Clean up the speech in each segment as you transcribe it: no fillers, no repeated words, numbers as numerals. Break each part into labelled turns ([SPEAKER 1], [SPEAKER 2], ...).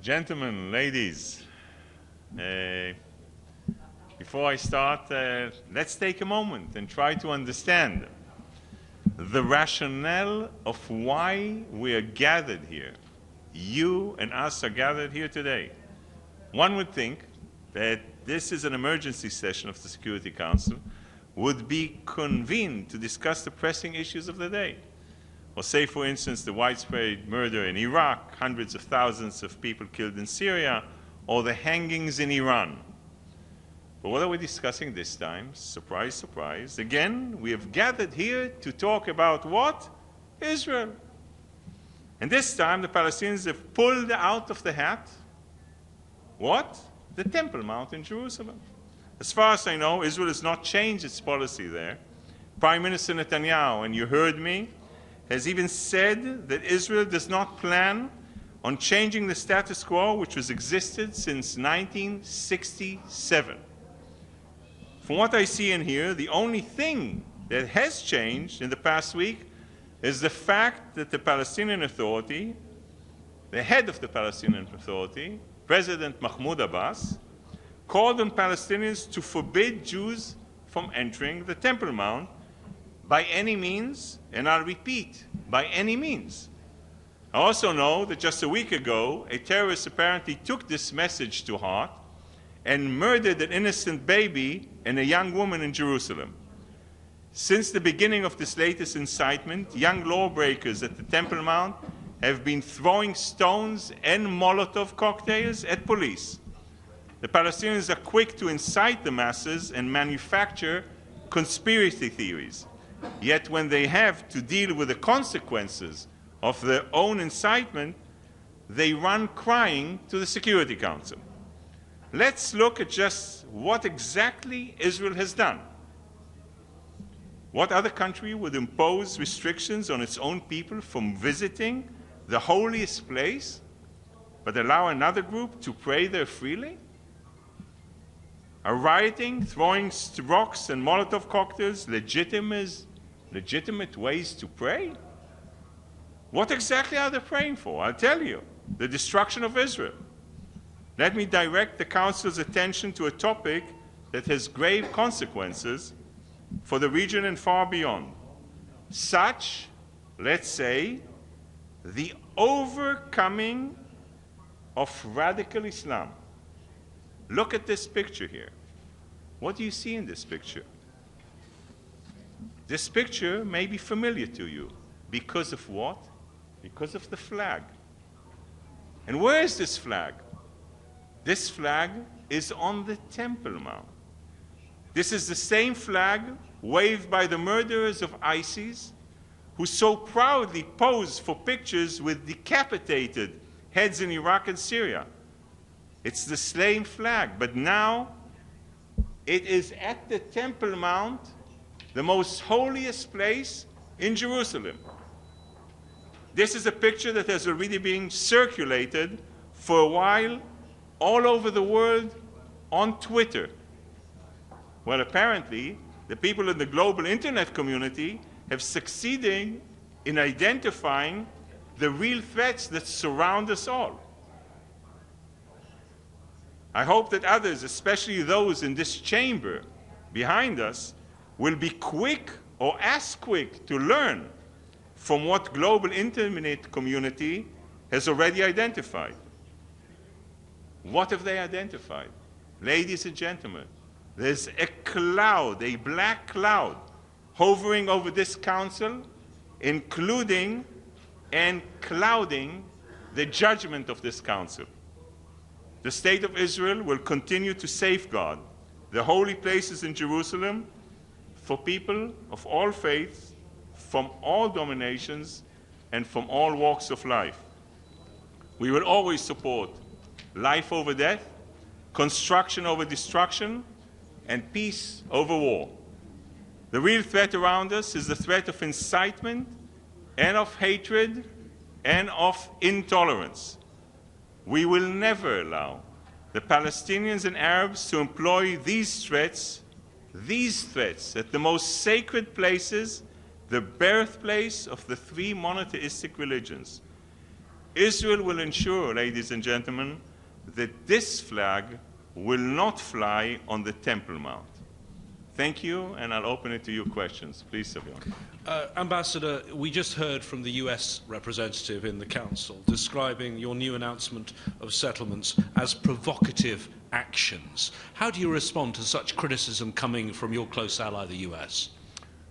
[SPEAKER 1] Gentlemen, ladies, before I start, let's take a moment and try to understand the rationale of why we are gathered here. You and us are gathered here today. One would think that this is an emergency session of the Security Council, would be convened to discuss the pressing issues of the day. Or say, for instance, the widespread murder in Iraq, hundreds of thousands of people killed in Syria, or the hangings in Iran. But what are we discussing this time? Surprise, surprise. Again, we have gathered here to talk about what? Israel. And this time, the Palestinians have pulled out of the hat what? The Temple Mount in Jerusalem. As far as I know, Israel has not changed its policy there. Prime Minister Netanyahu, and you heard me, has even said that Israel does not plan on changing the status quo which has existed since 1967. From what I see and hear, the only thing that has changed in the past week is the fact that the Palestinian Authority, the head of the Palestinian Authority, President Mahmoud Abbas, called on Palestinians to forbid Jews from entering the Temple Mount by any means, and I'll repeat, by any means. I also know that just a week ago, a terrorist apparently took this message to heart and murdered an innocent baby and a young woman in Jerusalem. Since the beginning of this latest incitement, young lawbreakers at the Temple Mount have been throwing stones and Molotov cocktails at police. The Palestinians are quick to incite the masses and manufacture conspiracy theories. Yet when they have to deal with the consequences of their own incitement, they run crying to the Security Council. Let's look at just what exactly Israel has done. What other country would impose restrictions on its own people from visiting the holiest place, but allow another group to pray there freely? Are rioting, throwing rocks and Molotov cocktails legitimate ways to pray? What exactly are they praying for? I'll tell you, the destruction of Israel. Let me direct the Council's attention to a topic that has grave consequences for the region and far beyond. Such, let's say, the overcoming of radical Islam. Look at this picture here. What do you see in this picture? This picture may be familiar to you. Because of what? Because of the flag. And where is this flag? This flag is on the Temple Mount. This is the same flag waved by the murderers of ISIS, who so proudly pose for pictures with decapitated heads in Iraq and Syria. It's the same flag, but now it is at the Temple Mount, the most holiest place in Jerusalem. This is a picture that has already been circulated for a while all over the world on Twitter. Well, apparently, the people in the global internet community have succeeded in identifying the real threats that surround us all. I hope that others, especially those in this chamber behind us, will be quick or as quick to learn from what global internet community has already identified. What have they identified? Ladies and gentlemen, there's a cloud, a black cloud, hovering over this council, including and clouding the judgment of this council. The State of Israel will continue to safeguard the holy places in Jerusalem for people of all faiths, from all dominations, and from all walks of life. We will always support life over death, construction over destruction, and peace over war. The real threat around us is the threat of incitement and of hatred and of intolerance. We will never allow the Palestinians and Arabs to employ these threats at the most sacred places, the birthplace of the three monotheistic religions. Israel will ensure, ladies and gentlemen, that this flag will not fly on the Temple Mount. Thank you, and I'll open it to your questions. Please, Savion.
[SPEAKER 2] Ambassador, we just heard from the US representative in the Council describing your new announcement of settlements as provocative actions. How do you respond to such criticism coming from your close ally, the US?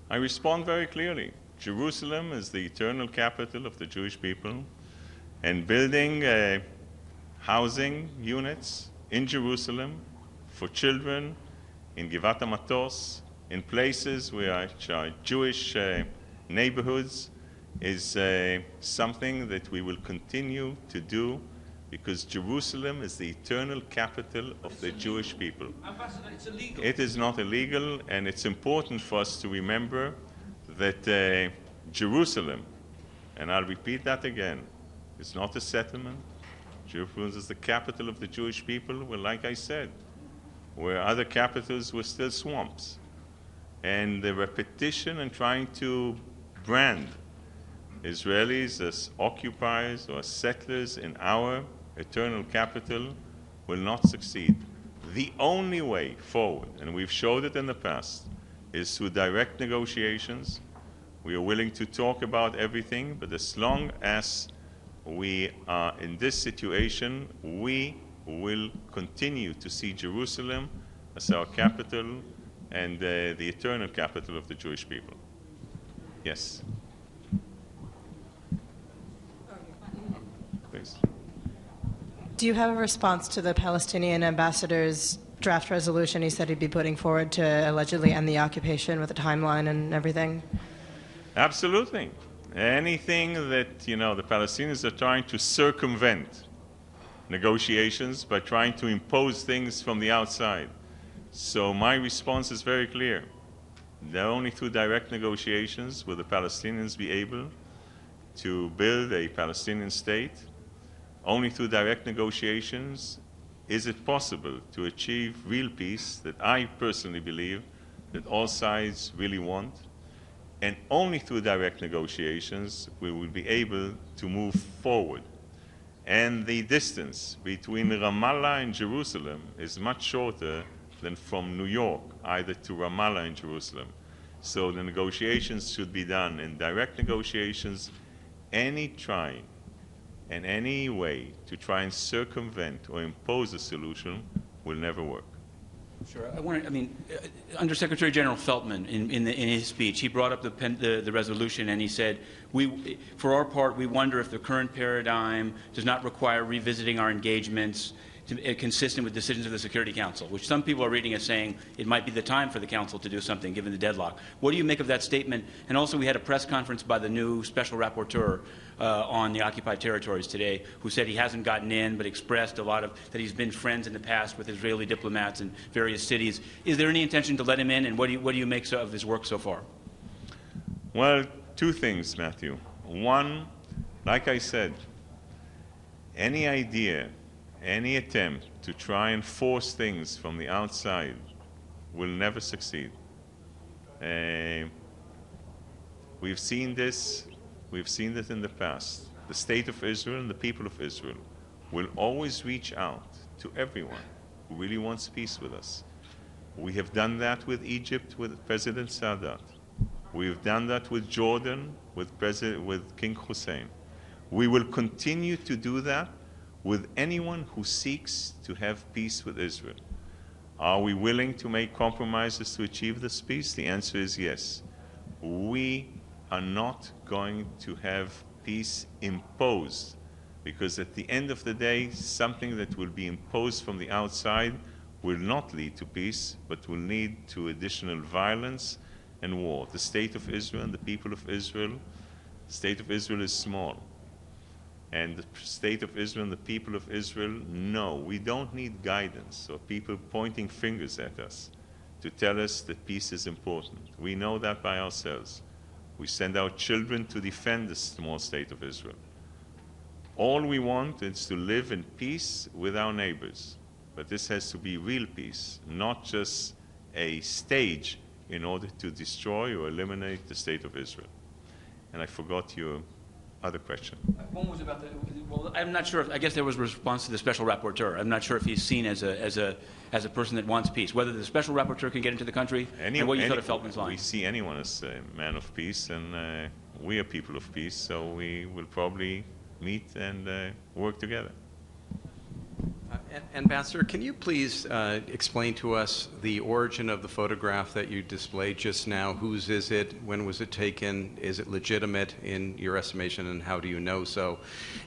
[SPEAKER 1] I respond very clearly. Jerusalem is the eternal capital of the Jewish people, and building housing units in Jerusalem for children in Givat HaMatos, in places which are Jewish neighborhoods, is something that we will continue to do, because Jerusalem is the eternal capital of the Jewish people.
[SPEAKER 2] Ambassador, it's illegal.
[SPEAKER 1] It is not illegal, and it's important for us to remember that Jerusalem, and I'll repeat that again, is not a settlement. Jerusalem is the capital of the Jewish people, well, like I said, where other capitals were still swamps. And the repetition and trying to brand Israelis as occupiers or settlers in our eternal capital will not succeed. The only way forward, and we've showed it in the past, is through direct negotiations. We are willing to talk about everything, but as long as we are in this situation, we will continue to see Jerusalem as our capital and the eternal capital of the Jewish people. Yes. Please.
[SPEAKER 3] Do you have a response to the Palestinian ambassador's draft resolution he said he'd be putting forward to allegedly end the occupation with a timeline and everything?
[SPEAKER 1] Absolutely. Anything that, the Palestinians are trying to circumvent negotiations by trying to impose things from the outside. So my response is very clear. Only through direct negotiations will the Palestinians be able to build a Palestinian state. Only through direct negotiations is it possible to achieve real peace that I personally believe that all sides really want. And only through direct negotiations we will be able to move forward. And the distance between Ramallah and Jerusalem is much shorter than from New York, either to Ramallah and Jerusalem. So the negotiations should be done in direct negotiations. Any trying and any way to try and circumvent or impose a solution will never work.
[SPEAKER 4] Sure. Undersecretary General Feltman, in his speech, he brought up the resolution, and he said, for our part, we wonder if the current paradigm does not require revisiting our engagements consistent with decisions of the Security Council, which some people are reading as saying it might be the time for the Council to do something, given the deadlock. What do you make of that statement? And also, we had a press conference by the new Special Rapporteur on the occupied territories today, who said he hasn't gotten in, but expressed a lot of that he's been friends in the past with Israeli diplomats in various cities. Is there any intention to let him in, and what do you make of his work so far?
[SPEAKER 1] Well, two things, Matthew. One, like I said, any idea, any attempt to try and force things from the outside will never succeed. We've seen this in the past. The state of Israel and the people of Israel will always reach out to everyone who really wants peace with us. We have done that with Egypt, with President Sadat. We've done that with Jordan, with King Hussein. We will continue to do that with anyone who seeks to have peace with Israel. Are we willing to make compromises to achieve this peace? The answer is yes. We are not going to have peace imposed, because at the end of the day, something that will be imposed from the outside will not lead to peace, but will lead to additional violence and war. The state of Israel and the people of Israel, the state of Israel is small. And the state of Israel and the people of Israel know we don't need guidance or people pointing fingers at us to tell us that peace is important. We know that by ourselves. We send our children to defend the small state of Israel. All we want is to live in peace with our neighbors. But this has to be real peace, not just a stage in order to destroy or eliminate the state of Israel. And I forgot your other question.
[SPEAKER 4] One was about the, well, I'm not sure if, I guess there was a response to the special rapporteur. I'm not sure if he's seen as a person that wants peace, whether the special rapporteur can get into the country, and what you thought of Feltman's line.
[SPEAKER 1] We see anyone as a man of peace, and we are people of peace, so we will probably meet and work together.
[SPEAKER 5] Ambassador, can you please explain to us the origin of the photograph that you displayed just now? Whose is it? When was it taken? Is it legitimate in your estimation, and how do you know so?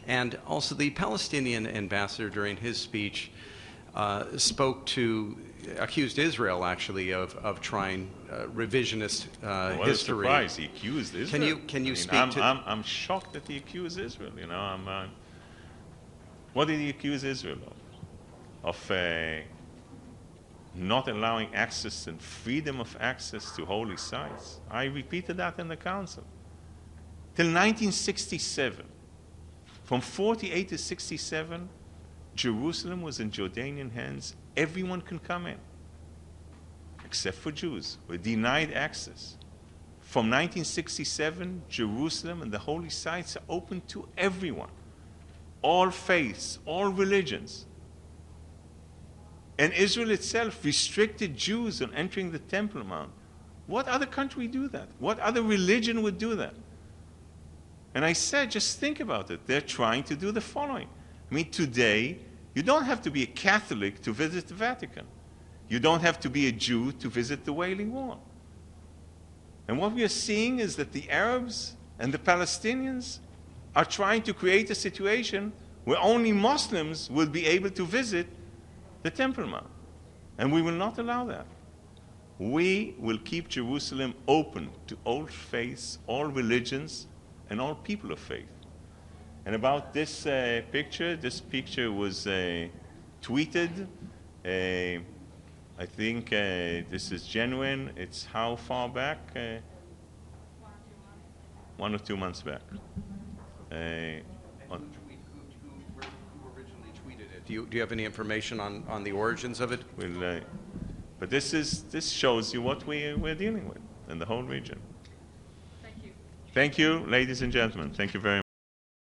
[SPEAKER 5] And also, the Palestinian ambassador during his speech accused Israel, actually, of trying revisionist
[SPEAKER 1] What a
[SPEAKER 5] history.
[SPEAKER 1] surprise! He accused Israel.
[SPEAKER 5] Can you speak
[SPEAKER 1] I'm shocked that he accused Israel. You know, what did he accuse Israel of? Of not allowing access and freedom of access to holy sites. I repeated that in the council. Till 1967, from 48 to 67, Jerusalem was in Jordanian hands. Everyone can come in, except for Jews. We're denied access. From 1967, Jerusalem and the holy sites are open to everyone, all faiths, all religions. And Israel itself restricted Jews on entering the Temple Mount. What other country do that? What other religion would do that? And I said, just think about it. They're trying to do the following. I mean, today, you don't have to be a Catholic to visit the Vatican. You don't have to be a Jew to visit the Wailing Wall. And what we are seeing is that the Arabs and the Palestinians are trying to create a situation where only Muslims will be able to visit the Temple Mount. And we will not allow that. We will keep Jerusalem open to all faiths, all religions, and all people of faith. And about this picture was tweeted. I think this is genuine. It's how far back? 1 or 2 months back.
[SPEAKER 5] Do you have any information on the origins of it?
[SPEAKER 1] But this shows you what we're dealing with in the whole region.
[SPEAKER 3] Thank you.
[SPEAKER 1] Thank you, ladies and gentlemen. Thank you very much.